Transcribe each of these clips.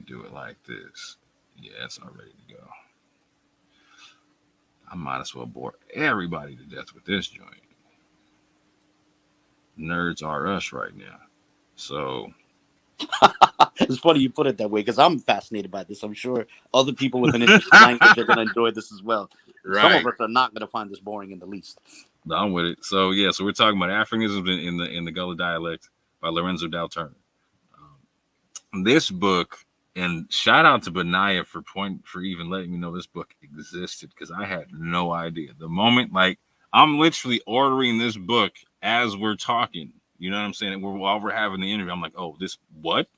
do it like this. Yeah, it's all ready to go. I might as well bore everybody to death with this joint. Nerds are us right now. So It's funny you put it that way because I'm fascinated by this. I'm sure other people with an interest in language are going to enjoy this as well. Some of right, us are not going to find this boring in the least. I'm with it. So yeah, so we're talking about Africanisms in the Gullah Dialect by Lorenzo Turner. This book, and shout out to Benaya for even letting me know this book existed because I had no idea. The moment, like, I'm literally ordering this book as we're talking. You know what I'm saying? While we're having the interview, I'm like, oh, this what?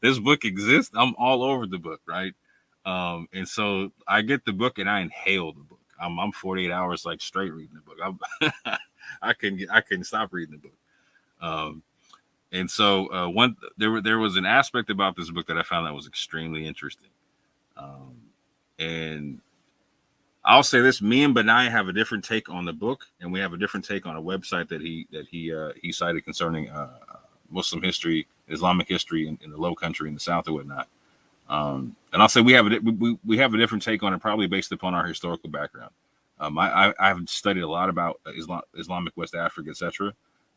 This book exists. I'm all over the book, right? And so I get the book and I inhale the book. I'm 48 hours like straight reading the book. I couldn't stop reading the book. And so there was an aspect about this book that I found that was extremely interesting. And I'll say this: me and Benai have a different take on the book, and we have a different take on a website that he cited concerning Muslim history, Islamic history in the Low Country in the South and whatnot. And I'll say we have a different take on it, probably based upon our historical background. I've studied a lot about Islamic West Africa, etc.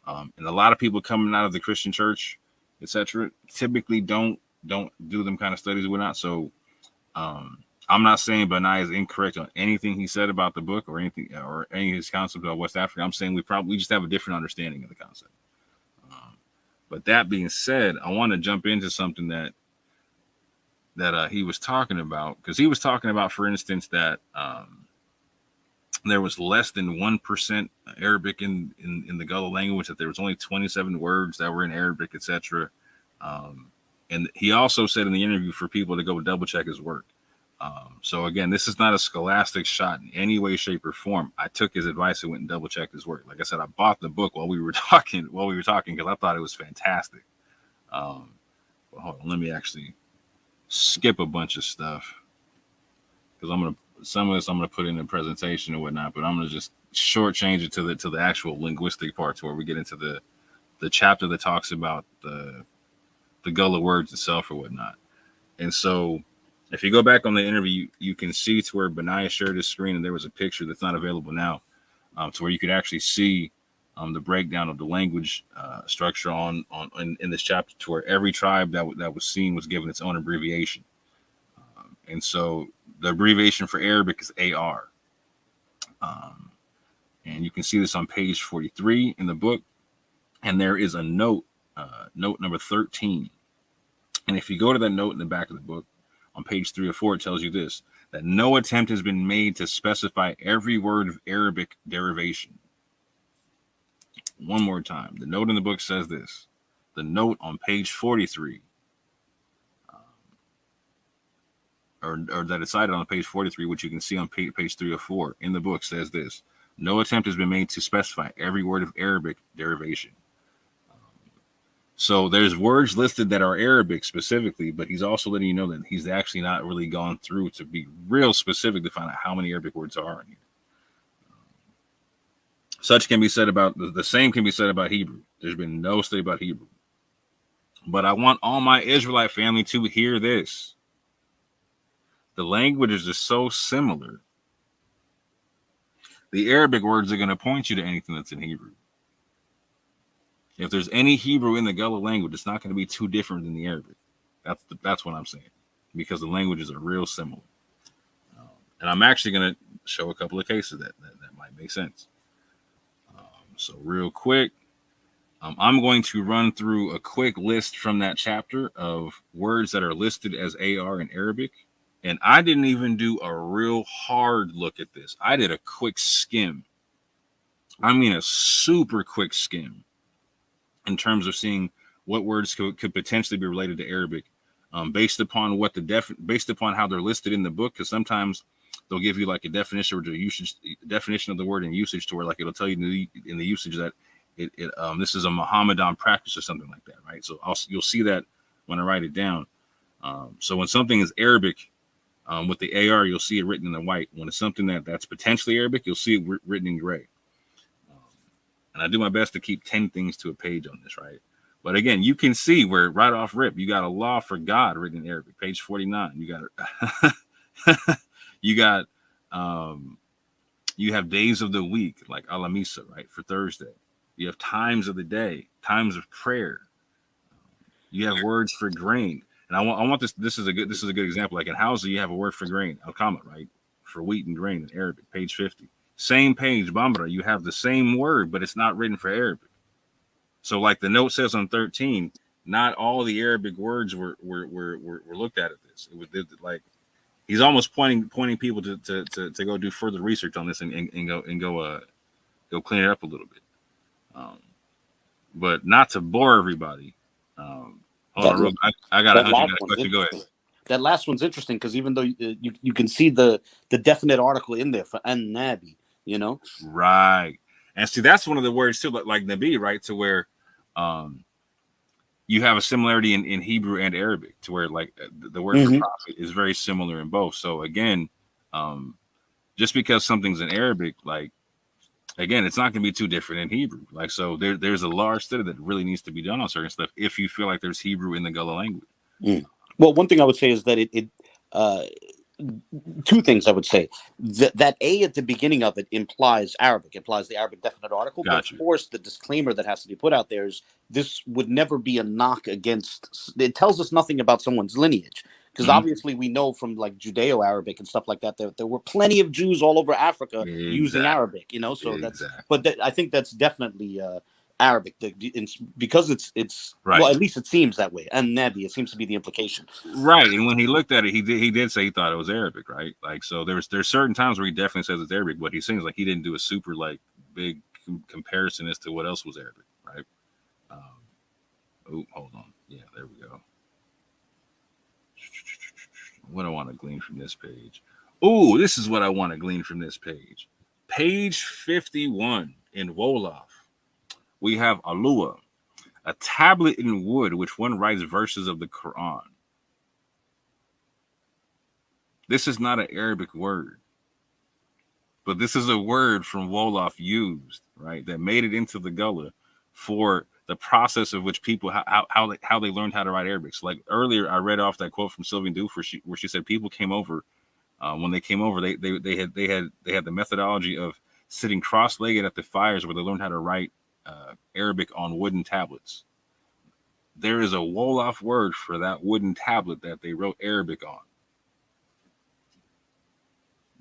And a lot of people coming out of the Christian church, etc., typically don't do them kind of studies and whatnot. So I'm not saying Benai is incorrect on anything he said about the book or anything or any of his concepts about West Africa. I'm saying we just have a different understanding of the concept. But that being said, I want to jump into something that he was talking about, because he was talking about, for instance, that there was less than 1% Arabic in the Gullah language, that there was only 27 words that were in Arabic, etc. And he also said in the interview for people to go double check his work. So again, this is not a scholastic shot in any way, shape, or form. I took his advice and went and double checked his work. Like I said, I bought the book while we were talking because I thought it was fantastic. But hold on, let me actually skip a bunch of stuff because some of this I'm gonna put in the presentation and whatnot, but I'm gonna just shortchange it to the actual linguistic parts where we get into the chapter that talks about the Gullah words itself or whatnot. And so if you go back on the interview, you can see to where Benaiah shared his screen and there was a picture that's not available now, to where you could actually see the breakdown of the language structure in this chapter, to where every tribe that was seen was given its own abbreviation. And so the abbreviation for Arabic is AR. And you can see this on page 43 in the book. And there is a note, note number 13. And if you go to that note in the back of the book, on page 3 or 4, it tells you this: that no attempt has been made to specify every word of Arabic derivation. One more time. The note in the book says this. The note on page 43, or that is cited on page 43, which you can see on page 3 or 4 in the book, says this: no attempt has been made to specify every word of Arabic derivation. So there's words listed that are Arabic specifically, but he's also letting you know that he's actually not really gone through to be real specific to find out how many Arabic words are in here. Such can be said about, the same can be said about Hebrew. There's been no study about Hebrew. But I want all my Israelite family to hear this. The languages are so similar. The Arabic words are going to point you to anything that's in Hebrew. If there's any Hebrew in the Gullah language, it's not going to be too different than the Arabic. That's what I'm saying, because the languages are real similar. And I'm actually going to show a couple of cases that might make sense. So real quick, I'm going to run through a quick list from that chapter of words that are listed as AR in Arabic. And I didn't even do a real hard look at this. I did a quick skim. I mean, a super quick skim, in terms of seeing what words could potentially be related to Arabic, based upon based upon how they're listed in the book. Because sometimes they'll give you like a definition or the usage definition of the word and usage, to where like it'll tell you in the usage that this is a Muhammadan practice or something like that, right? So you'll see that when I write it down. So when something is Arabic, with the AR, you'll see it written in the white. When it's something that's potentially Arabic, you'll see it written in gray. And I do my best to keep 10 things to a page on this, right? But again, you can see where right off rip, you got a law for God written in Arabic, page 49. You got you got you have days of the week like Alamisa, right, for Thursday. You have times of the day, times of prayer. You have words for grain. And I want this. This is a good example. Like in Hausa, you have a word for grain, alkama, right, for wheat and grain in Arabic, page 50. Same page, Bambara, you have the same word, but it's not written for Arabic. So, like the note says on 13, not all the Arabic words were looked at this. It was like he's almost pointing people to go do further research on this and go clean it up a little bit. But not to bore everybody. Hold on, real quick. I got a hunch. Go ahead. That last one's interesting because even though you can see the definite article in there for an-nabi, you know, right? And see, that's one of the words too, like nabi, right? To where you have a similarity in Hebrew and Arabic, to where like the word for prophet is very similar in both. So again, just because something's in Arabic, like again, it's not going to be too different in Hebrew. Like so, there's a large study that really needs to be done on certain stuff if you feel like there's Hebrew in the Gullah language. Well, one thing I would say is that two things I would say. That A at the beginning of it implies Arabic, implies the Arabic definite article. But of course, the disclaimer that has to be put out there is this would never be a knock against. It tells us nothing about someone's lineage. Because obviously we know from like Judeo-Arabic and stuff like that, there were plenty of Jews all over Africa using Arabic, you know. So I think that's definitely Arabic because it's right. Well, at least it seems that way. And Nabi, it seems to be the implication. Right. And when he looked at it, he did say he thought it was Arabic, right? Like so there's certain times where he definitely says it's Arabic, but he seems like he didn't do a super like big comparison as to what else was Arabic, right? Hold on. Yeah, there we go. What I want to glean from this page. Oh, this is what I want to glean from this page. Page 51 in Wolof. We have Alua, a tablet in wood which one writes verses of the Quran. This is not an Arabic word, but this is a word from Wolof used, right, that made it into the Gullah for the process of which people how they learned how to write Arabic. So like earlier, I read off that quote from Sylvian Doof where she said people came over when they came over they had the methodology of sitting cross-legged at the fires where they learned how to write Arabic on wooden tablets. There is a Wolof word for that wooden tablet that they wrote Arabic on.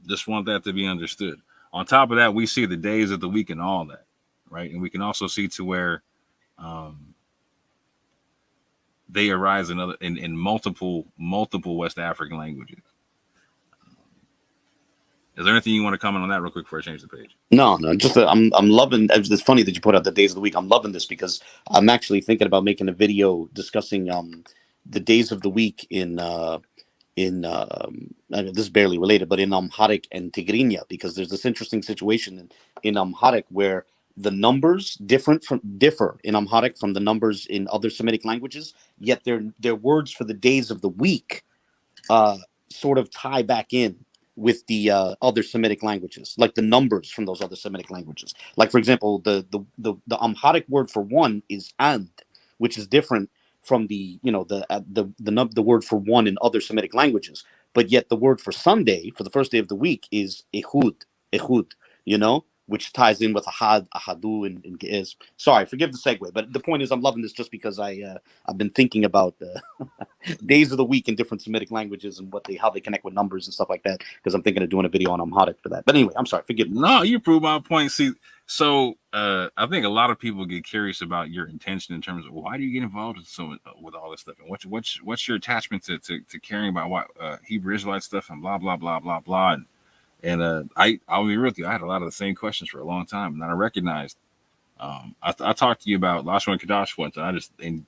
Just want that to be understood. On top of that, we see the days of the week and all that, right? And we can also see to where they arise in multiple West African languages. Is there anything you want to comment on that real quick before I change the page? No, just I'm loving. It's funny that you put out the days of the week. I'm loving this because I'm actually thinking about making a video discussing the days of the week in this is barely related, but in Amharic and Tigrinya, because there's this interesting situation in Amharic where the numbers differ in Amharic from the numbers in other Semitic languages, yet their words for the days of the week sort of tie back in with the other Semitic languages, like the numbers from those other Semitic languages. Like for example, the Amharic word for one is and, which is different from the word for one in other Semitic languages. But yet the word for Sunday, for the first day of the week, is ehud, you know, which ties in with ahad, ahadu, and ge'ez. Sorry, forgive the segue, but the point is I'm loving this just because I've been thinking about days of the week in different Semitic languages and how they connect with numbers and stuff like that, because I'm thinking of doing a video on Amharic for that. But anyway, I'm sorry, forgive me. No, you prove my point. See, so I think a lot of people get curious about your intention in terms of why do you get involved with all this stuff, and what's your attachment to caring about what Hebrew Israelite stuff and blah blah blah blah blah. And I'll be real with you, I had a lot of the same questions for a long time, and then I recognized I talked to you about Lashon Kadash once, and I just in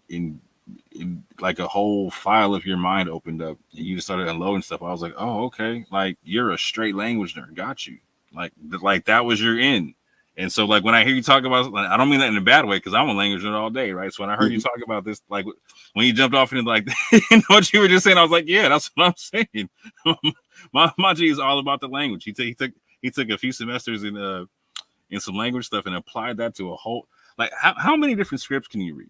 like a whole file of your mind opened up, and you just started unloading stuff. I was like, oh, okay, like you're a straight language nerd, got you. Like that was your end. And so like when I hear you talk about, like, I don't mean that in a bad way, because I'm a language nerd all day, right? So when I heard you talk about this, like when you jumped off into like you know what you were just saying, I was like, yeah, that's what I'm saying. my G is all about the language. He took a few semesters in some language stuff and applied that to a whole, like how many different scripts can you read?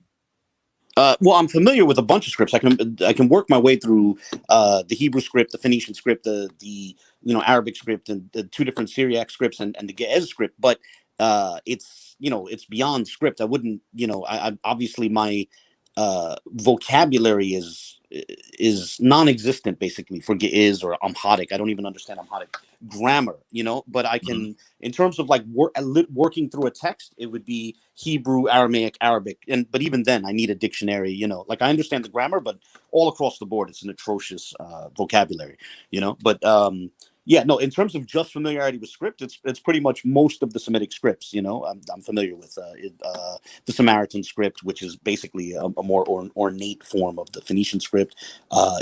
Well, I'm familiar with a bunch of scripts. I can work my way through the Hebrew script, the Phoenician script, the Arabic script, and the two different Syriac scripts, and the Ge'ez script. But it's beyond script. I wouldn't I obviously my vocabulary is non-existent basically for Ge'ez or Amharic. I don't even understand Amharic grammar, but I can, in terms of like working through a text, it would be Hebrew, Aramaic, Arabic, but even then I need a dictionary. Like I understand the grammar, but all across the board it's an atrocious vocabulary. But yeah, no, in terms of just familiarity with script, it's pretty much most of the Semitic scripts. I'm familiar with the Samaritan script, which is basically a more ornate form of the Phoenician script.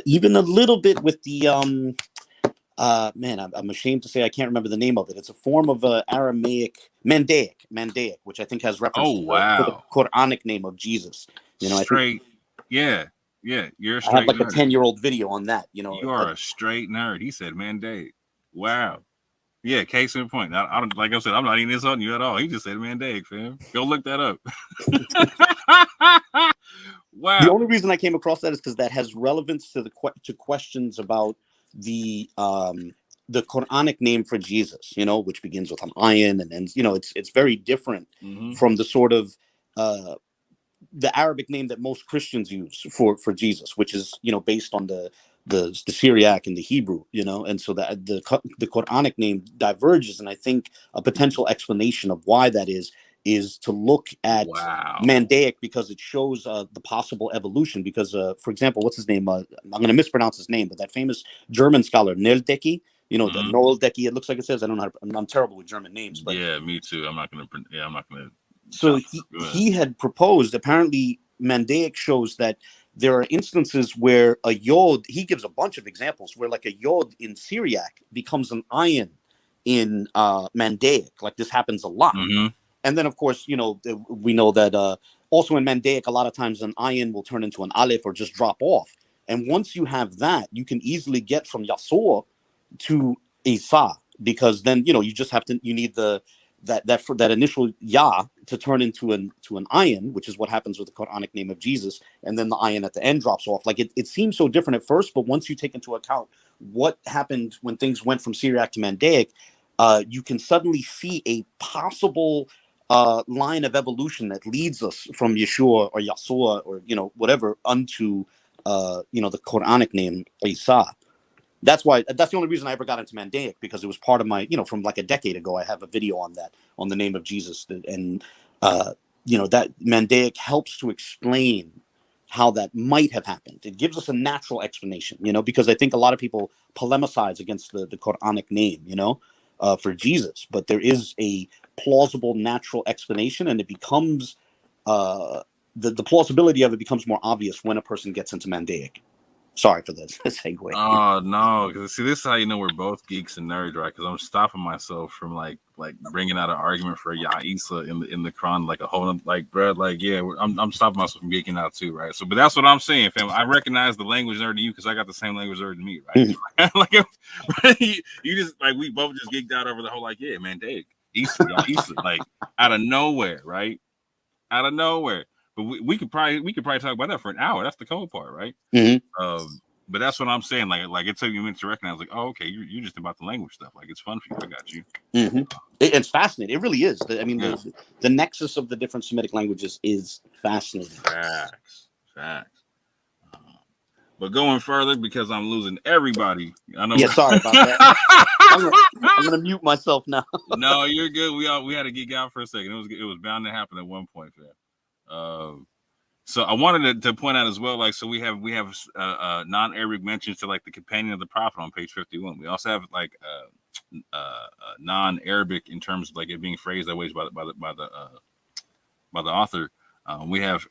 Even a little bit with the man, I'm ashamed to say I can't remember the name of it. It's a form of Aramaic Mandaic, which I think has reference Oh, to the wow. Quranic name of Jesus. Straight. Yeah. You're a I have straight like a nerd. 10-year-old video on that. You are a straight nerd. He said, "Man, Dave." Wow. Yeah, case in point. I don't, like I said, I'm not eating this on you at all. He just said, "Man, Dave, fam." Go look that up. Wow. The only reason I came across that is because that has relevance to to questions about the Quranic name for Jesus, which begins with an ayin, and then it's very different from the sort of the Arabic name that most Christians use for Jesus, which is based on the Syriac and the Hebrew, and so that the Quranic name diverges, and I think a potential explanation of why that is to look at Mandaic, because it shows the possible evolution. Because, for example, what's his name? I'm going to mispronounce his name, but that famous German scholar Nildeki, the Noeldeki, it looks like it says. I don't know. I'm terrible with German names, but yeah, me too. I'm not going to. So he had proposed, apparently Mandaic shows that there are instances where a yod, he gives a bunch of examples where like a yod in Syriac becomes an ayin in Mandaic. Like this happens a lot. And then, of course, we know that also in Mandaic, a lot of times an ayin will turn into an aleph or just drop off. And once you have that, you can easily get from Yasur to Isa, because then, you just have to, you need that initial ya to turn into an ayin, which is what happens with the Quranic name of Jesus, and then the ayin at the end drops off. Like it seems so different at first, but once you take into account what happened when things went from Syriac to Mandaic, you can suddenly see a possible line of evolution that leads us from Yeshua or Yasua or whatever unto the Quranic name Isa. That's the only reason I ever got into Mandaic, because it was part of my, from like a decade ago. I have a video on that, on the name of Jesus, and that Mandaic helps to explain how that might have happened. It gives us a natural explanation, because I think a lot of people polemicize against the Quranic name, for Jesus, but there is a plausible natural explanation, and it becomes the plausibility of it becomes more obvious when a person gets into Mandaic. Sorry for the segue. Oh no, because see, this is how you know we're both geeks and nerds, right? Because I'm stopping myself from like bringing out an argument for Isa in the Quran, like a whole bro, I'm stopping myself from geeking out too, right? So, but that's what I'm saying, fam. I recognize the language nerd in you because I got the same language nerd in me, right? You just we both just geeked out over the whole man, Dave, Isa, out of nowhere, right? Out of nowhere. But we could probably talk about that for an hour. That's the cold part, right? But that's what I'm saying. Like it took me a minute to recognize. Like, oh, okay, you're just about the language stuff. Like it's fun for you. I got you. It's fascinating. It really is. The nexus of the different Semitic languages is fascinating. Facts. But going further, because I'm losing everybody. I know. Yeah, sorry about that. I'm gonna mute myself now. No, you're good. We had to geek out for a second. It was bound to happen at one point, fam. So I wanted to point out as well, so we have non-Arabic mentions to the companion of the prophet on page 51. We also have non-Arabic in terms of it being phrased that way by the author. We have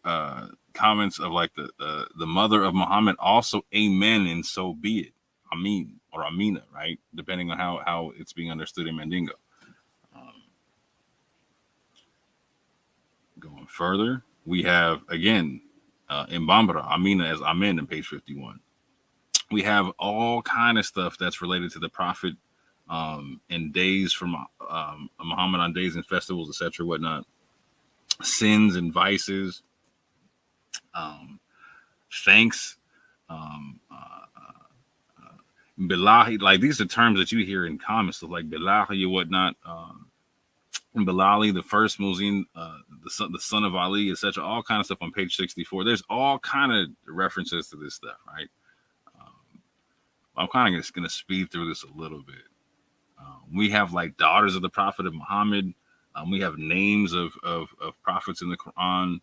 comments of the mother of Muhammad, also amen, and so be it, Amin or Amina, right? Depending on how it's being understood in Mandingo. Going further, we have again in Bambara, Amina as Amen in page 51. We have all kind of stuff that's related to the prophet and days from Muhammad on days and festivals, etc., whatnot. Sins and vices. thanks, bilahi. Like these are terms that you hear in common stuff, like bilahi or whatnot. Bilali, the first Muezzin, the son of Ali, etc. All kind of stuff on page 64. There's all kind of references to this stuff, right? I'm kind of just going to speed through this a little bit. We have like daughters of the Prophet of Muhammad. We have names of prophets in the Quran.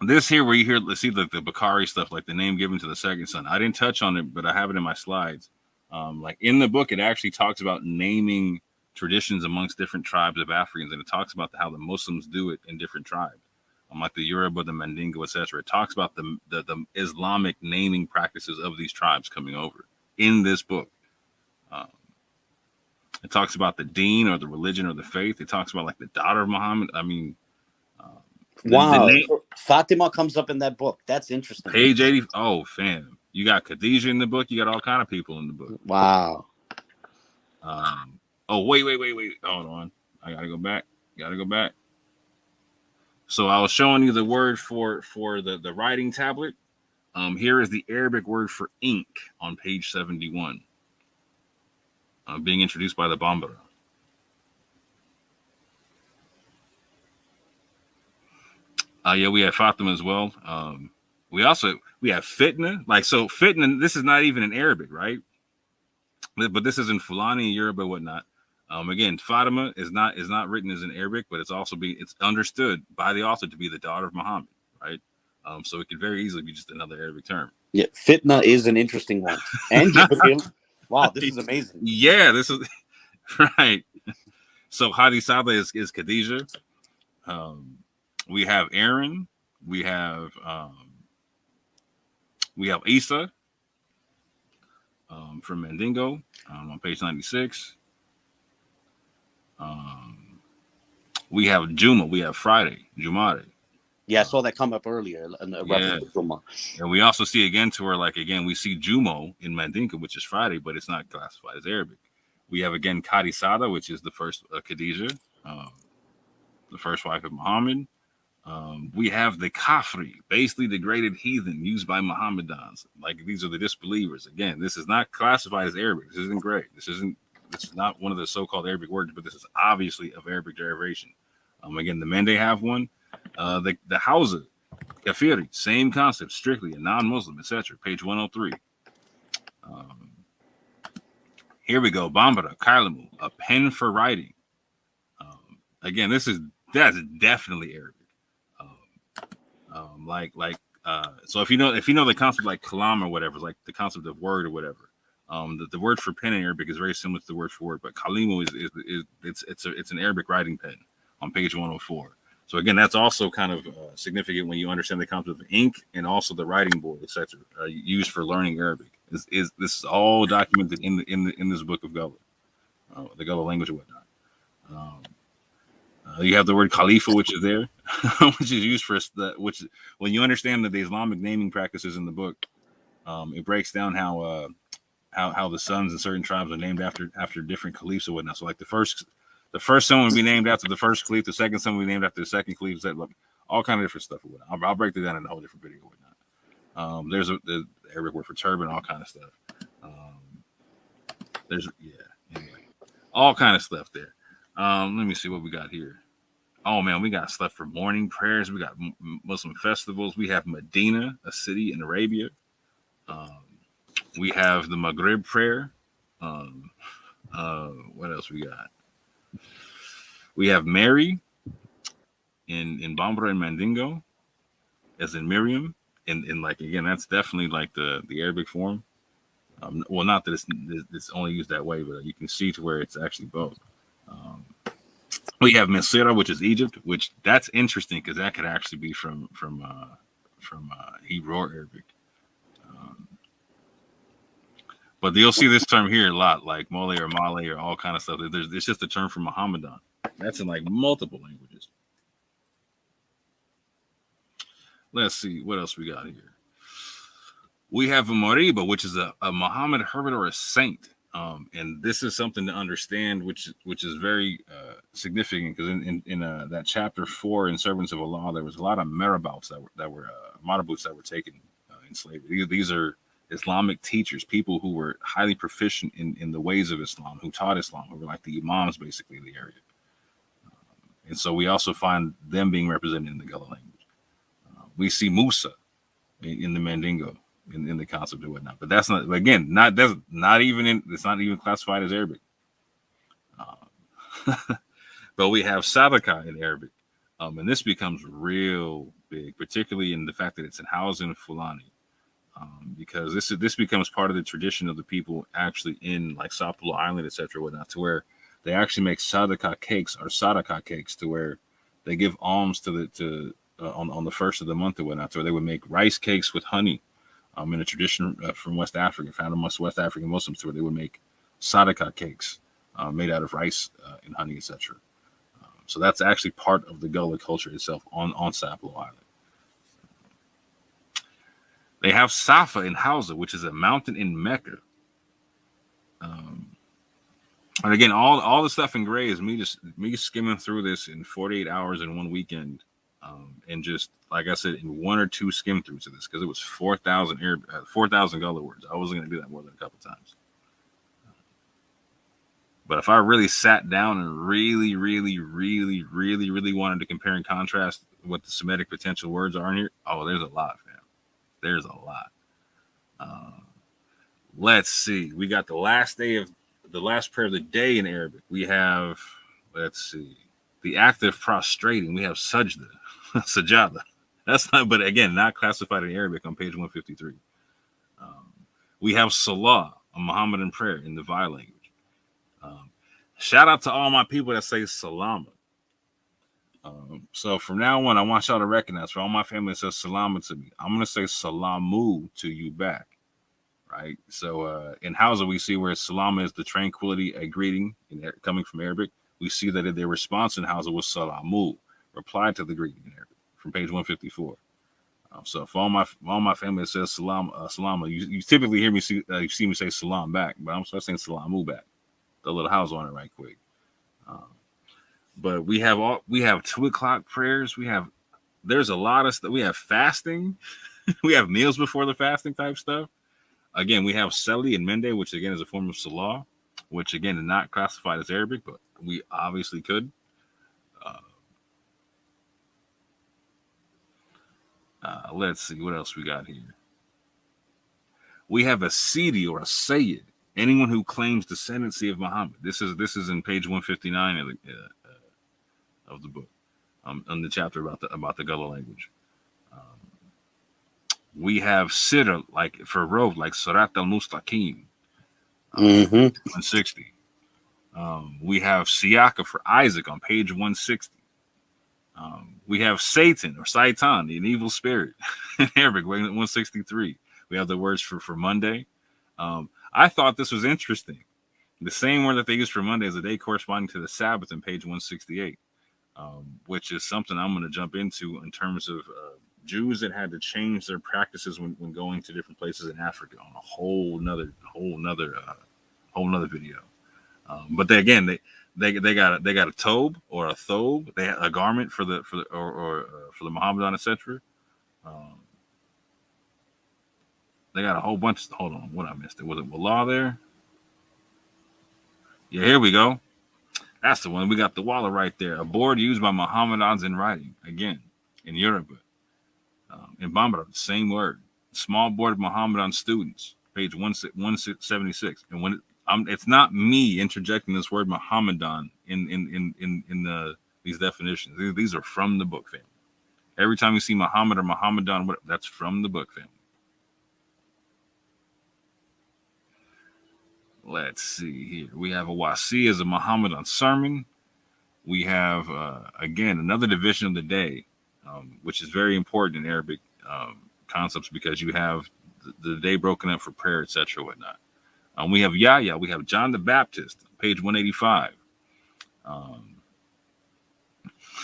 This here where you hear, let's see the Bukhari stuff, like the name given to the second son. I didn't touch on it, but I have it in my slides. Like in the book, it actually talks about naming traditions amongst different tribes of Africans, and it talks about how the Muslims do it in different tribes, like the Yoruba, the Mandingo, etc. It talks about the Islamic naming practices of these tribes coming over in this book. It talks about the deen or the religion or the faith. It talks about like the daughter of Muhammad. I mean, wow, Fatima comes up in that book. That's interesting. Page 80. Oh, fam, you got Khadijah in the book. You got all kind of people in the book. Wow. Oh, wait. Hold on. I gotta go back. So I was showing you the word for the writing tablet. Here is the Arabic word for ink on page 71. Being introduced by the Bambara. Yeah, we have Fatima as well. We have fitna. Like, so fitna, this is not even in Arabic, right? But this is in Fulani, Yoruba, whatnot. Again, Fatima is not written as in Arabic, but it's understood by the author to be the daughter of Muhammad, right? So it could very easily be just another Arabic term. Yeah, fitna is an interesting one. And wow, this is amazing. Yeah, this is right. So Hadisada is Khadijah. We have Aaron. We have Isa from Mandingo on page 96. We have Juma. We have Friday, Jumare. Yeah, I saw that come up earlier. Yeah. And we also see again to where, like, again, we see Jumo in Mandinka, which is Friday, but it's not classified as Arabic. We have again Kadisada, which is the first Khadijah, the first wife of Muhammad. We have the Kafri, basically degraded heathen used by Mohammedans. Like, these are the disbelievers. Again, this is not classified as Arabic. This isn't great. This is not one of the so-called Arabic words, but this is obviously of Arabic derivation. Again, the Mende have one. The Hausa, Kafiri, same concept, strictly a non-Muslim, etc. Page 103. Here we go. Bambara, Kailamu, a pen for writing. Again, that's definitely Arabic. So if you know the concept like kalam or whatever, like the concept of word or whatever, the word for pen in Arabic is very similar to the word for word, but kalimu it's an Arabic writing pen on page 104. So again, that's also kind of significant when you understand the concept of ink and also the writing board, etc., used for learning Arabic. This is all documented in this book of Gullah, the Gullah language and whatnot. You have the word Khalifa, which is there, which is used for which when you understand the Islamic naming practices in the book, it breaks down how the sons in certain tribes are named after different caliphs or whatnot. So like the first son would be named after the first caliph, the second son would be named after the second caliph, all kind of different stuff or whatnot. I'll break that down in a whole different video or whatnot. There's the Arabic word for turban, all kind of stuff. Anyway, all kind of stuff there. Let me see what we got here. Oh man, we got stuff for morning prayers. We got Muslim festivals. We have Medina, a city in Arabia. We have the Maghrib prayer. What else we got? We have Mary in Bambara and Mandingo, as in Miriam. And like, again, that's definitely like the Arabic form. Well, not that it's only used that way, but you can see to where it's actually both. We have Mesira, which is Egypt, which that's interesting because that could actually be from Hebrew or Arabic. But you'll see this term here a lot, like Mole or Male or all kind of stuff. It's just a term for Mohammedan. That's in like multiple languages. Let's see what else we got here. We have a Moriba, which is a Muhammad hermit or a saint. And this is something to understand, which is very significant, because in that chapter 4 in Servants of Allah, there was a lot of marabouts marabouts that were taken in slavery. These are Islamic teachers, people who were highly proficient in the ways of Islam, who taught Islam, who were like the imams basically in the area. And so we also find them being represented in the Gullah language. We see Musa in the Mandingo, in the concept and whatnot, but that's not, again, it's not even classified as Arabic. But we have Sadaka in Arabic, and this becomes real big, particularly in the fact that it's in Hausa and Fulani, because this becomes part of the tradition of the people actually in like Sapelo Island, etc., whatnot, to where they actually make Sadaka cakes or Sadaka cakes, to where they give alms to on the first of the month or whatnot, where they would make rice cakes with honey. In a tradition from West Africa, found amongst West African Muslims, where they would make sadaka cakes made out of rice and honey, etc. So that's actually part of the Gullah culture itself on Sapelo Island. They have Safa in Hausa, which is a mountain in Mecca. And again, all the stuff in gray is me skimming through this in 48 hours in one weekend. And just like I said, in one or two skim throughs of this, because it was 4,000 Gullah words. I wasn't going to do that more than a couple times. But if I really sat down and really wanted to compare and contrast what the Semitic potential words are in here, oh, there's a lot, fam. There's a lot. Let's see. We got the last prayer of the day in Arabic. We have, let's see, the act of prostrating. We have sajda. Sajada. That's not, but again, not classified in Arabic on page 153. We have Salah, a Muhammadan prayer in the Vai language. Shout out to all my people that say Salama. So from now on, I want y'all to recognize, for all my family that says Salama to me, I'm going to say Salamu to you back. Right? So in Hausa, we see where Salama is the tranquility, a greeting coming from Arabic. We see that their response in Hausa was Salamu, reply to the greeting in Arabic, from page 154. So for all my family that says salama, you typically hear me see me say salam back, but I'm saying salamu back. The little house on it right quick. But we have 2:00 prayers. There's a lot of stuff. We have fasting. We have meals before the fasting type stuff. Again, we have Seli and Mende, which again is a form of Salah, which again is not classified as Arabic, but we obviously could. Let's see what else we got here. We have a Sidi or a Sayyid, anyone who claims descendancy of Muhammad. This is in page 159 of the book, on the chapter about the Gullah language. We have Sidr, like for road, like Surat al-Mustaqim, 160. We have Siyaka for Isaac on page 160. We have Satan or Satan, an evil spirit, in Arabic, 163. We have the words for Monday. I thought this was interesting. The same word that they use for Monday is a day corresponding to the Sabbath in page 168, which is something I'm going to jump into in terms of Jews that had to change their practices when going to different places in Africa on a whole nother video. But they got a tobe or a thobe. They had a garment for the Mohammedan, etc. They got a whole bunch. Hold on, what I missed? Was it Wallah there? Yeah, here we go. That's the one. We got the Wallah right there. A board used by Mohammedans in writing. Again, in Yoruba. In Bambara, same word. Small board of Mohammedan students, page 176. And when it's not me interjecting this word Mohammedan in these definitions. These are from the book, family. Every time you see Muhammad or Mohammedan, that's from the book, family. Let's see here. We have a Wasi as a Mohammedan sermon. We have, again, another division of the day, which is very important in Arabic concepts, because you have the day broken up for prayer, etc., whatnot. We have Yahya. We have John the Baptist, page 185.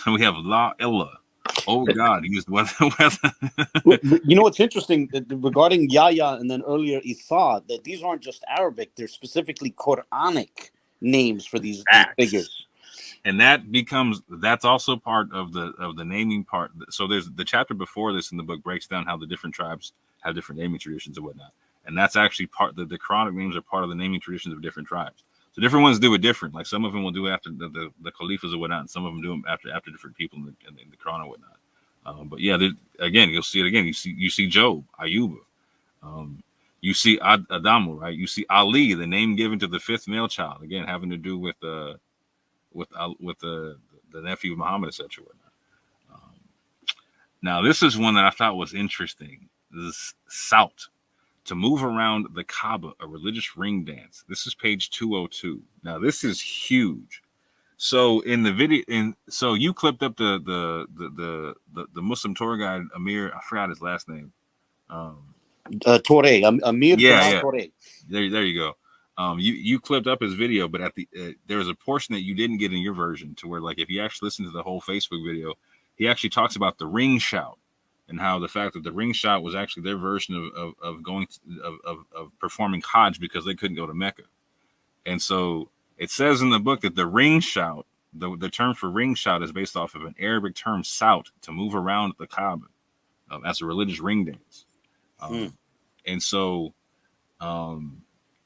We have La Illa. Oh God, he used weather. You know what's interesting regarding Yahya and then earlier Isa, that these aren't just Arabic; they're specifically Quranic names for these figures. And that's also part of the naming part. So there's the chapter before this in the book breaks down how the different tribes have different naming traditions and whatnot. And that's actually the Quranic names are part of the naming traditions of different tribes. So different ones do it different. Like some of them will do after the caliphs or whatnot, and some of them do them after different people in the Quran and whatnot. But yeah, again, you'll see it again. You see Job, Ayuba. You see Adamu, right? You see Ali, the name given to the fifth male child, again having to do with the nephew of Muhammad, etc. Now, this is one that I thought was interesting. This Saut, to move around the Kaaba, a religious ring dance. This is page 202. Now, this is huge. So in the video, so you clipped up the Muslim tour guide Amir. I forgot his last name. Torre, Amir. Yeah. Torre. There you go. You clipped up his video, but at the there was a portion that you didn't get in your version, to where, like, if you actually listen to the whole Facebook video, he actually talks about the ring shout and how the fact that the ring shout was actually their version of going of performing Hajj because they couldn't go to Mecca. And so it says in the book that the ring shout, the term for ring shout, is based off of an Arabic term saut, to move around the Kaaba as a religious ring dance. And so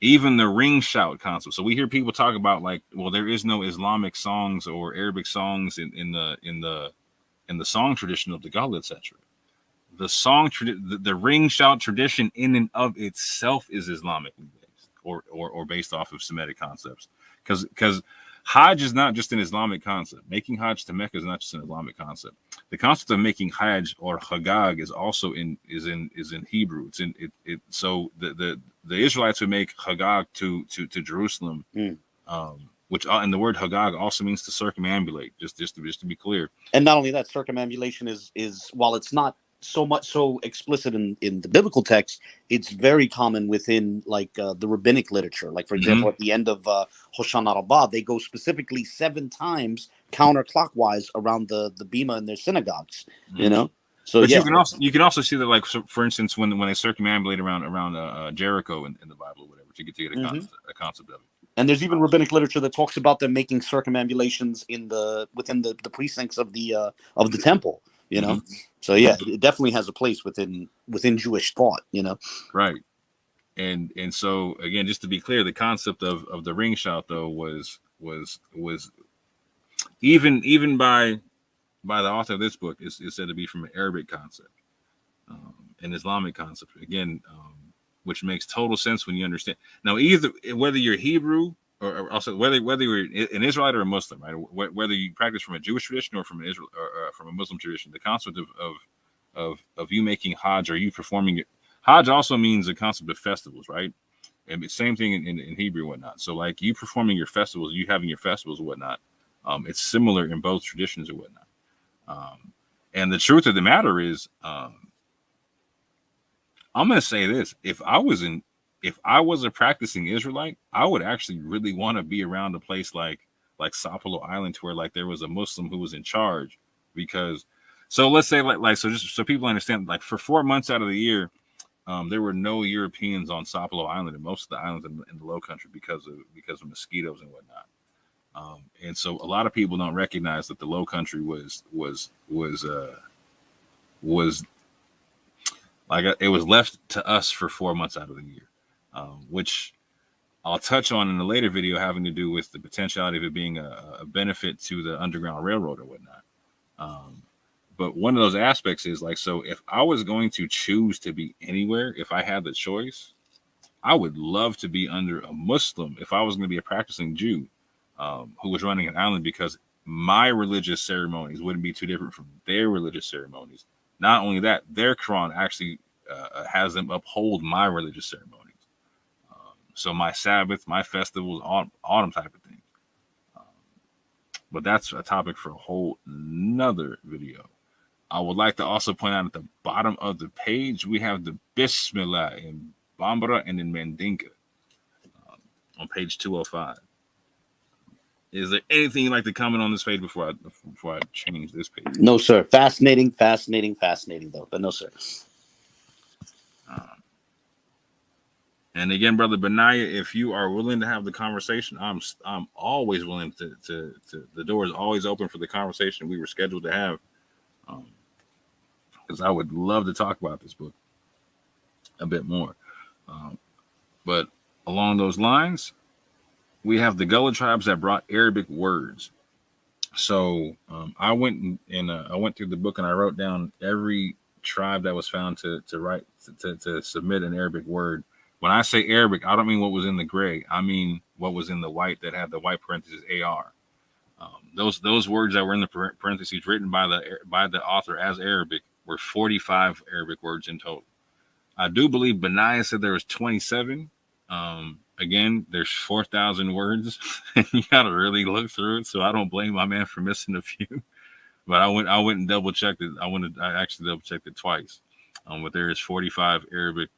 even the ring shout concept. So we hear people talk about, like, well, there is no Islamic songs or Arabic songs in the song tradition of the Gullah, etc. The ring shout tradition in and of itself is Islamically based, or based off of Semitic concepts, because Hajj is not just an Islamic concept. Making Hajj to Mecca is not just an Islamic concept. The concept of making Hajj or Hagag is also in Hebrew. So the Israelites would make Hagag to Jerusalem, which and the word Hagag also means to circumambulate. Just to be clear. And not only that, circumambulation is while it's not so explicit in the biblical text, it's very common within, like, the rabbinic literature. Like, for example, at the end of Hoshana Rabbah, they go specifically 7 times counterclockwise around the bima in their synagogues. You know, so but yeah, you can also see that, like, so for instance, when they circumambulate around Jericho in the Bible or whatever, to get a concept of it. And there's even rabbinic literature that talks about them making circumambulations within the precincts of the temple. You know, so yeah, it definitely has a place within Jewish thought. You know, right. And so again, just to be clear, the concept of the ring shout, though, was even by the author of this book is said to be from an Arabic concept, an Islamic concept. Again, which makes total sense when you understand. Now, either whether you're Hebrew or also whether you're an Israelite or a Muslim, right? Whether you practice from a Jewish tradition or from an Israel or from a Muslim tradition, the concept of you making Hajj or you performing it. Hajj also means the concept of festivals, right? And it's same thing in Hebrew and whatnot. So, like, you performing your festivals, you having your festivals and whatnot, it's similar in both traditions and whatnot. And the truth of the matter is, I'm going to say this: if I was a practicing Israelite, I would actually really want to be around a place like Sapelo Island, to where, like, there was a Muslim who was in charge. Because, so let's say, so just so people understand, like, for 4 months out of the year, there were no Europeans on Sapelo Island and most of the islands in the Low Country because of mosquitoes and whatnot. And so a lot of people don't recognize that the Low Country was like, it was left to us for 4 months out of the year, which I'll touch on in a later video, having to do with the potentiality of it being a benefit to the Underground Railroad or whatnot. But one of those aspects is, like, so if I was going to choose to be anywhere, if I had the choice, I would love to be under a Muslim if I was going to be a practicing Jew who was running an island, because my religious ceremonies wouldn't be too different from their religious ceremonies. Not only that, their Quran actually has them uphold my religious ceremonies. So my Sabbath, my festivals, all them type of things. But that's a topic for a whole nother video. I would like to also point out at the bottom of the page, we have the Bismillah in Bambara and in Mandinka on page 205. Is there anything you'd like to comment on this page before I change this page? No, sir. Fascinating, though. But no, sir. And again, brother Benaya, if you are willing to have the conversation, I'm always willing to the door is always open for the conversation we were scheduled to have, because I would love to talk about this book a bit more. But along those lines, we have the Gullah tribes that brought Arabic words. So I went and I went through the book and I wrote down every tribe that was found to submit an Arabic word. When I say Arabic, I don't mean what was in the gray. I mean what was in the white that had the white parentheses AR. Those words that were in the parentheses written by the author as Arabic were 45 Arabic words in total. I do believe Benaiah said there was 27. Again, there's 4,000 words, and you gotta really look through it. So I don't blame my man for missing a few. But I went and double checked it. I actually double checked it twice. But there is 45 Arabic.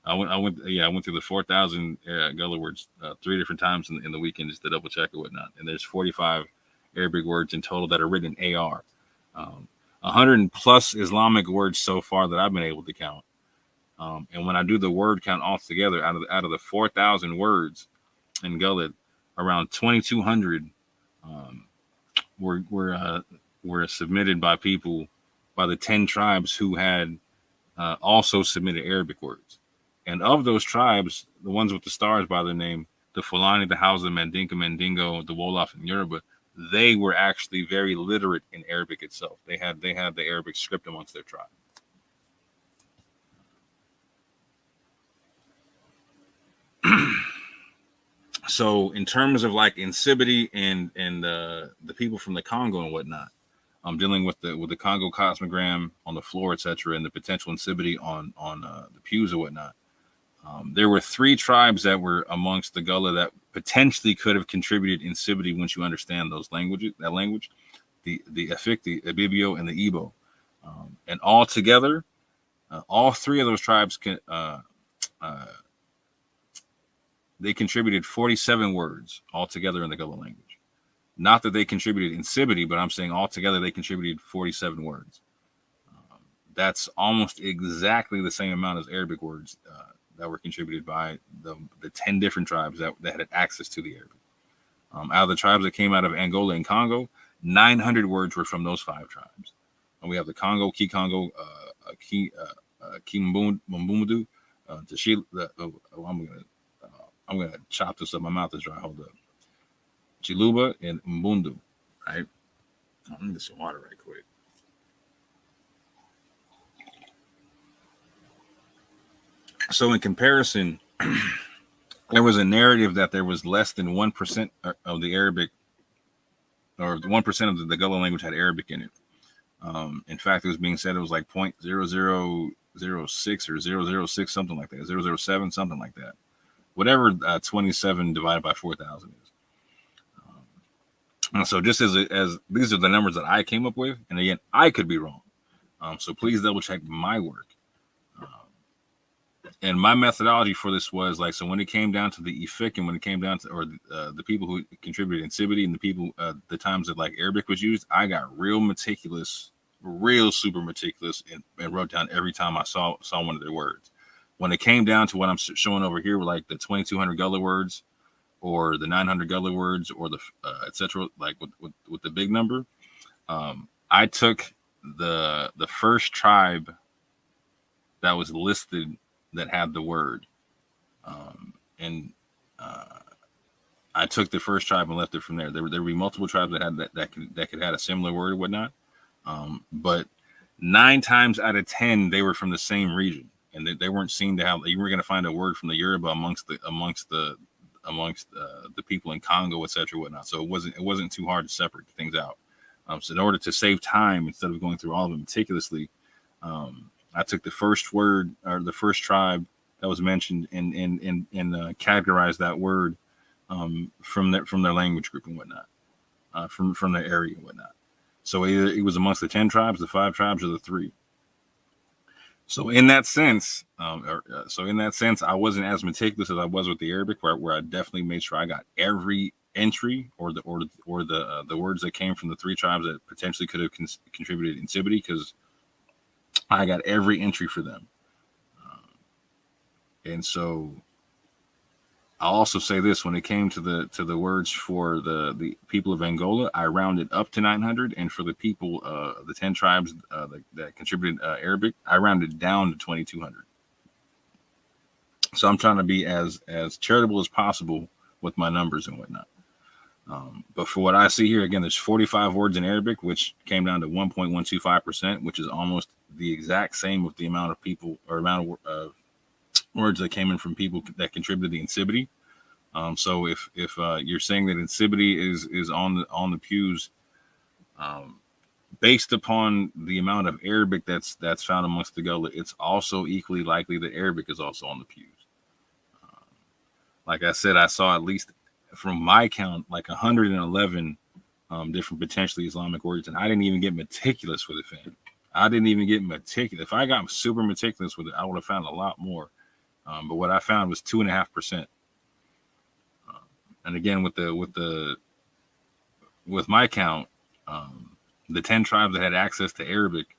I went through the 4,000 Gullah words 3 different times in the weekend just to double check and whatnot. And there's 45 Arabic words in total that are written in AR. 100 plus Islamic words so far that I've been able to count. And when I do the word count altogether, out of the 4,000 words in Gullah, around 2,200 were submitted by people, by the 10 tribes who had also submitted Arabic words. And of those tribes, the ones with the stars by their name, the Fulani, the Hausa, Mandinka, Mandingo, the Wolof, and Yoruba, they were actually very literate in Arabic itself. They had the Arabic script amongst their tribe. So in terms of like insipidity and the people from the Congo and whatnot, I'm dealing with the Congo cosmogram on the floor, etc., and the potential insipidity on the pews and whatnot. There were 3 tribes that were amongst the Gullah that potentially could have contributed insipidity once you understand that language, the Efik, the Ibibio, and the Igbo. And all together, all 3 of those tribes they contributed 47 words altogether in the Gullah language. Not that they contributed insipidity, but I'm saying altogether they contributed 47 words. That's almost exactly the same amount as Arabic words that were contributed by the 10 different tribes that had access to the Arabic. Out of the tribes that came out of Angola and Congo, 900 words were from those 5 tribes. And we have the Congo, Kikongo, Kimbundu, I'm gonna chop this up. My mouth is dry. Hold up. Chiluba and Mbundu, right? Let me get some water right quick. So in comparison, there was a narrative that there was less than 1% of the Arabic, or 1% of the Gullah language had Arabic in it. In fact, it was being said it was like 0.0006 or 006, something like that, 007, something like that. Whatever 27 divided by 4,000 is. And so just as these are the numbers that I came up with, and again, I could be wrong. So please double check my work. And my methodology for this was like, so when it came down to the Efik and when it came down to, or the people who contributed insipidity and the people, the times that like Arabic was used, I got real meticulous, real super meticulous and wrote down every time I saw one of their words. When it came down to what I'm showing over here, were like the 2,200 Gullah words, or the 900 Gullah words, or the etc. Like with the big number, I took the first tribe that was listed that had the word, and I took the first tribe and left it from there. There would be multiple tribes that had that could have a similar word or whatnot, but 9 times out of 10 they were from the same region. And they weren't seen to have. You were going to find a word from the Yoruba amongst the people in Congo, etc., whatnot. So it wasn't too hard to separate things out. So in order to save time, instead of going through all of them meticulously, I took the first word or the first tribe that was mentioned and categorized that word from their language group and whatnot, from their area and whatnot. So either it was amongst the 10 tribes, the 5 tribes, or the 3. So in that sense, I wasn't as meticulous as I was with the Arabic, where I definitely made sure I got every entry or the words that came from the three tribes that potentially could have contributed in Sibity, because I got every entry for them. And so I'll also say this: when it came to the words for the people of Angola, I rounded up to 900, and for the people, the 10 tribes that contributed Arabic, I rounded down to 2,200. So I'm trying to be as charitable as possible with my numbers and whatnot. But for what I see here, again, there's 45 words in Arabic, which came down to 1.125%, which is almost the exact same with the amount of people or amount of words that came in from people that contributed the Insibity. So if you're saying that Insibity is on the pews, based upon the amount of Arabic that's found amongst the Gullah, it's also equally likely that Arabic is also on the pews. Like I said, I saw at least, from my count, like 111 different potentially Islamic words, and I didn't even get meticulous with it, fam. I didn't even get meticulous. If I got super meticulous with it, I would have found a lot more. But what I found was 2.5%. And again, with my count, the 10 tribes that had access to Arabic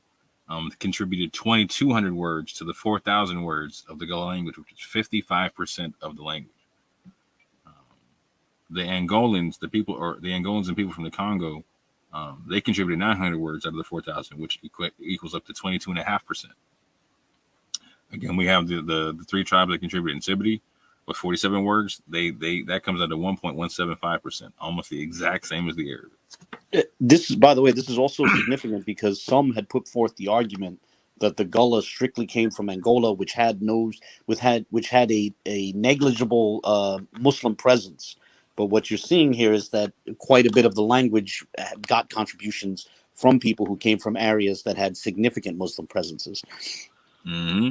contributed 2,200 words to the 4,000 words of the Gullah language, which is 55% of the language. The Angolans, the Angolans and people from the Congo, they contributed 900 words out of the 4,000, which equals up to 22.5%. Again, we have the three tribes that contributed in Sibity with 47 words. That comes out to 1.175%, almost the exact same as the Arabic. This is, by the way, this is also significant because some had put forth the argument that the Gullah strictly came from Angola, which had a negligible Muslim presence. But what you're seeing here is that quite a bit of the language got contributions from people who came from areas that had significant Muslim presences. Mm-hmm.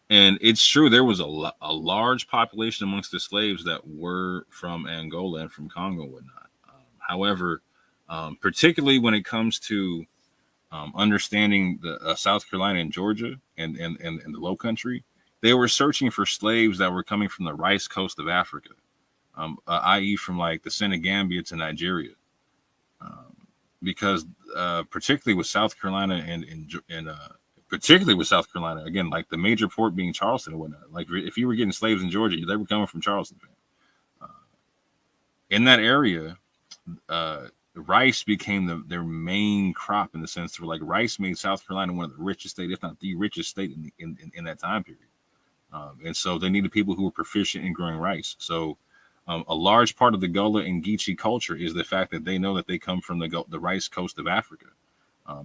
And it's true, there was a large population amongst the slaves that were from Angola and from Congo and whatnot. However, particularly when it comes to understanding the South Carolina and Georgia and the Low Country, they were searching for slaves that were coming from the rice coast of Africa, i.e. from like the Senegambia to Nigeria, because particularly with South Carolina and particularly with South Carolina, again, like the major port being Charleston and whatnot. Like if you were getting slaves in Georgia, they were coming from Charleston. In that area, rice became their main crop, in the sense that like rice made South Carolina one of the richest states, if not the richest state in that time period. And so they needed people who were proficient in growing rice. So a large part of the Gullah and Geechee culture is the fact that they know that they come from the rice coast of Africa.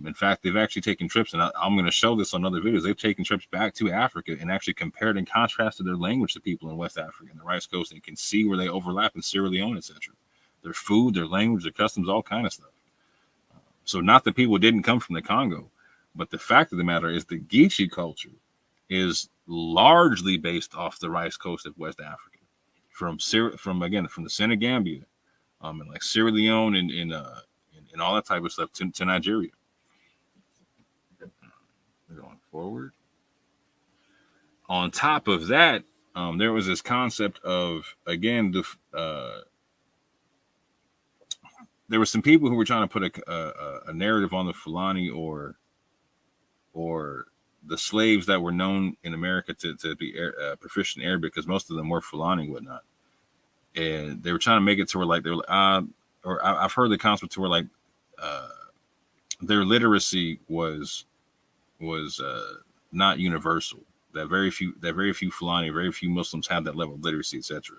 In fact, they've actually taken trips, and I'm going to show this on other videos. They've taken trips back to Africa and actually compared and contrasted their language to people in West Africa and the rice coast, and you can see where they overlap in Sierra Leone, etc. Their food, their language, their customs, all kind of stuff. So not that people didn't come from the Congo, but the fact of the matter is the Geechee culture is largely based off the rice coast of West Africa, from the Senegambia, and like Sierra Leone and all that type of stuff to Nigeria. Going forward. On top of that, there was this concept of, again, there were some people who were trying to put a narrative on the Fulani or the slaves that were known in America to be proficient in Arabic, because most of them were Fulani and whatnot. And they were trying to make it to where like I've heard the concept to where like their literacy was not universal. That very few Fulani, very few Muslims have that level of literacy, etc.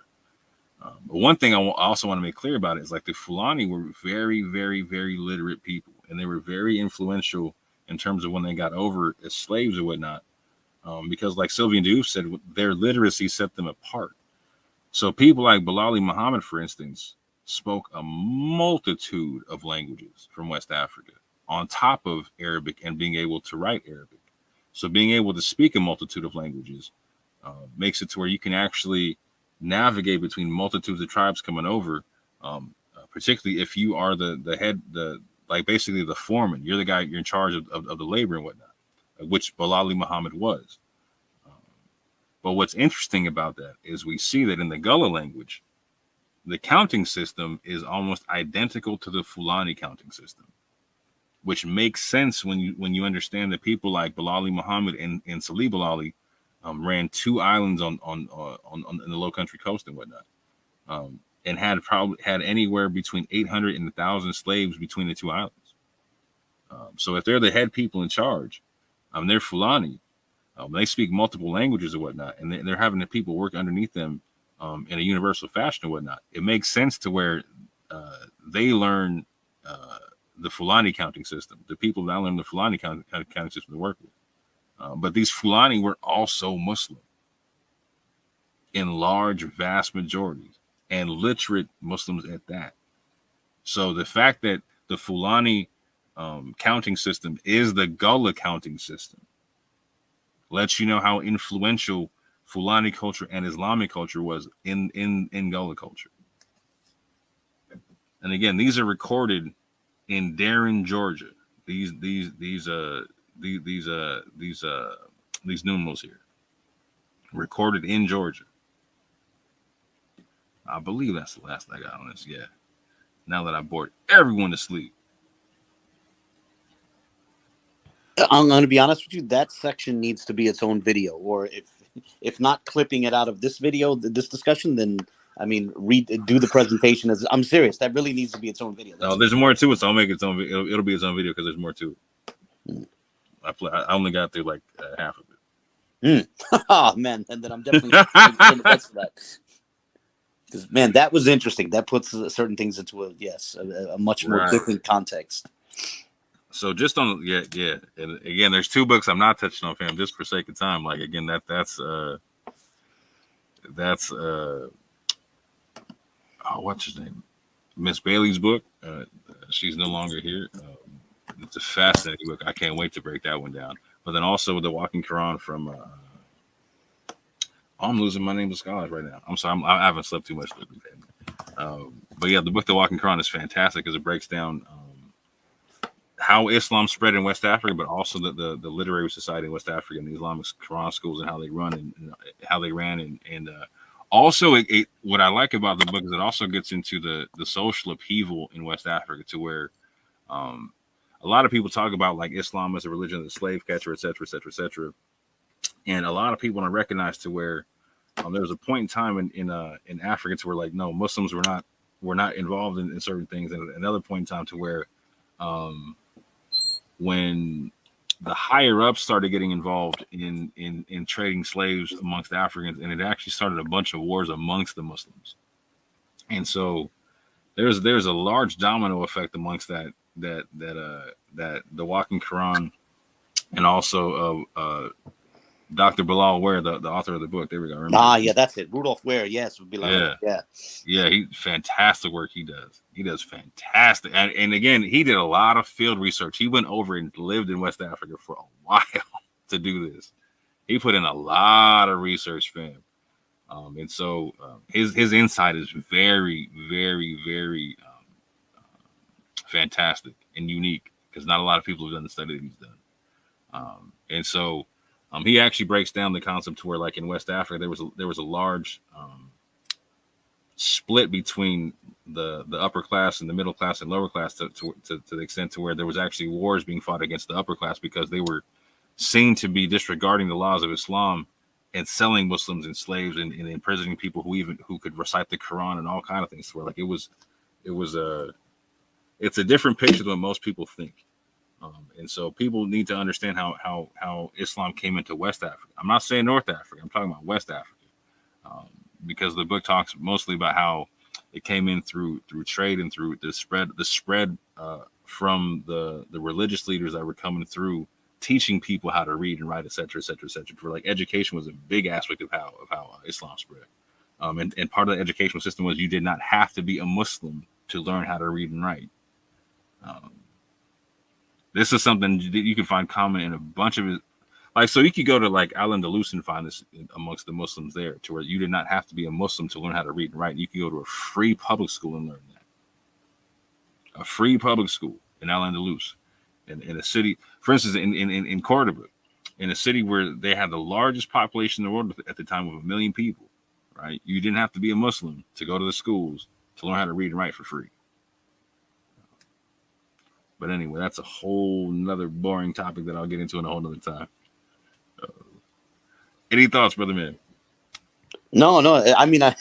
But one thing I also want to make clear about it is like the Fulani were very, very, very literate people, and they were very influential in terms of when they got over as slaves or whatnot, because like Sylvian Diouf said, their literacy set them apart. So people like Bilali Muhammad, for instance, spoke a multitude of languages from West Africa on top of Arabic and being able to write Arabic. So being able to speak a multitude of languages makes it to where you can actually navigate between multitudes of tribes coming over, particularly if you are the head, basically the foreman. You're the guy, you're in charge of the labor and whatnot, which Bilali Muhammad was. But what's interesting about that is we see that in the Gullah language, the counting system is almost identical to the Fulani counting system, which makes sense when you understand that people like Bilali Muhammad and Salih Bilali ran two islands on in the Low Country coast and whatnot, and had anywhere between 800 and 1,000 slaves between the two islands. So if they're the head people in charge, they're Fulani. They speak multiple languages and whatnot, and they're having the people work underneath them in a universal fashion and whatnot. It makes sense to where they learn the Fulani counting system. The people that learn the Fulani counting system to work with. But these Fulani were also Muslim in large, vast majorities, and literate Muslims at that. So the fact that the Fulani counting system is the Gullah counting system lets you know how influential Fulani culture and Islamic culture was in Gullah culture. And again, these are recorded in Darren, Georgia. These numerals here, recorded in Georgia. I believe that's the last I got on this. Yeah. Now that I bored everyone to sleep. I'm going to be honest with you. That section needs to be its own video, or if not clipping it out of this video, this discussion, then I mean, do the presentation as. I'm serious. That really needs to be its own video. No, there's more to it, so I'll make its own. It'll be its own video because there's more to it. I only got through like half of it. Oh man, and then I'm definitely the rest of that. Because man, that was interesting. That puts certain things into a much more different context. So just on and again, there's two books I'm not touching on, fam, just for sake of time. Like again, that's what's his name? Miss Bailey's book. She's no longer here. It's a fascinating book. I can't wait to break that one down. But then also the Walking Quran from. I'm losing my name to scholars right now. I'm sorry. I haven't slept too much lately. But yeah, the book The Walking Quran is fantastic because it breaks down how Islam spread in West Africa, but also the literary society in West Africa and the Islamic Quran schools and how they run and how they ran and also what I like about the book is it also gets into the social upheaval in West Africa to where a lot of people talk about like Islam as a religion of the slave catcher, et cetera, et cetera, et cetera. And a lot of people don't recognize to where there was a point in time in Africa to where like no, Muslims were not involved in certain things, and another point in time to where when the higher ups started getting involved in trading slaves amongst Africans, and it actually started a bunch of wars amongst the Muslims. And so there's a large domino effect amongst that the Walking Quran and also Dr. Bilal Ware, the author of the book. There we go. Yeah, that's it. Rudolph Ware, yes, would be like yeah. He fantastic work he does. He does fantastic, and again, he did a lot of field research. He went over and lived in West Africa for a while to do this. He put in a lot of research, fam. And so his insight is very, very, very fantastic and unique because not a lot of people have done the study that he's done. And so he actually breaks down the concept to where, like in West Africa, there was a large split between the upper class and the middle class and lower class to the extent to where there was actually wars being fought against the upper class because they were seen to be disregarding the laws of Islam and selling Muslims and slaves and imprisoning people who could recite the Quran and all kind of things. Where like it's a different picture than most people think. And so people need to understand how Islam came into West Africa. I'm not saying North Africa. I'm talking about West Africa, because the book talks mostly about how it came in through trade and through the spread from the religious leaders that were coming through, teaching people how to read and write, et cetera, et cetera, et cetera. For like education was a big aspect of how Islam spread. And part of the educational system was you did not have to be a Muslim to learn how to read and write. This is something that you can find common in a bunch of it. Like, so you could go to like Al-Andalus and find this amongst the Muslims there, to where you did not have to be a Muslim to learn how to read and write. You could go to a free public school and learn that. A free public school in Al-Andalus, in a city, for instance, in Cordoba, in a city where they had the largest population in the world at the time of 1 million people, right? You didn't have to be a Muslim to go to the schools to learn how to read and write for free. But anyway, that's a whole nother boring topic that I'll get into in a whole nother time. Any thoughts, brother man? No, I mean a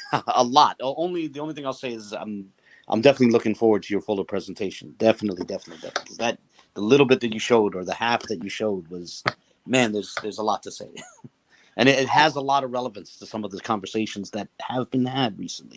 lot. The only thing I'll say is I'm definitely looking forward to your fuller presentation. Definitely. That the little bit that you showed or the half that you showed was, man, there's a lot to say. And it has a lot of relevance to some of the conversations that have been had recently.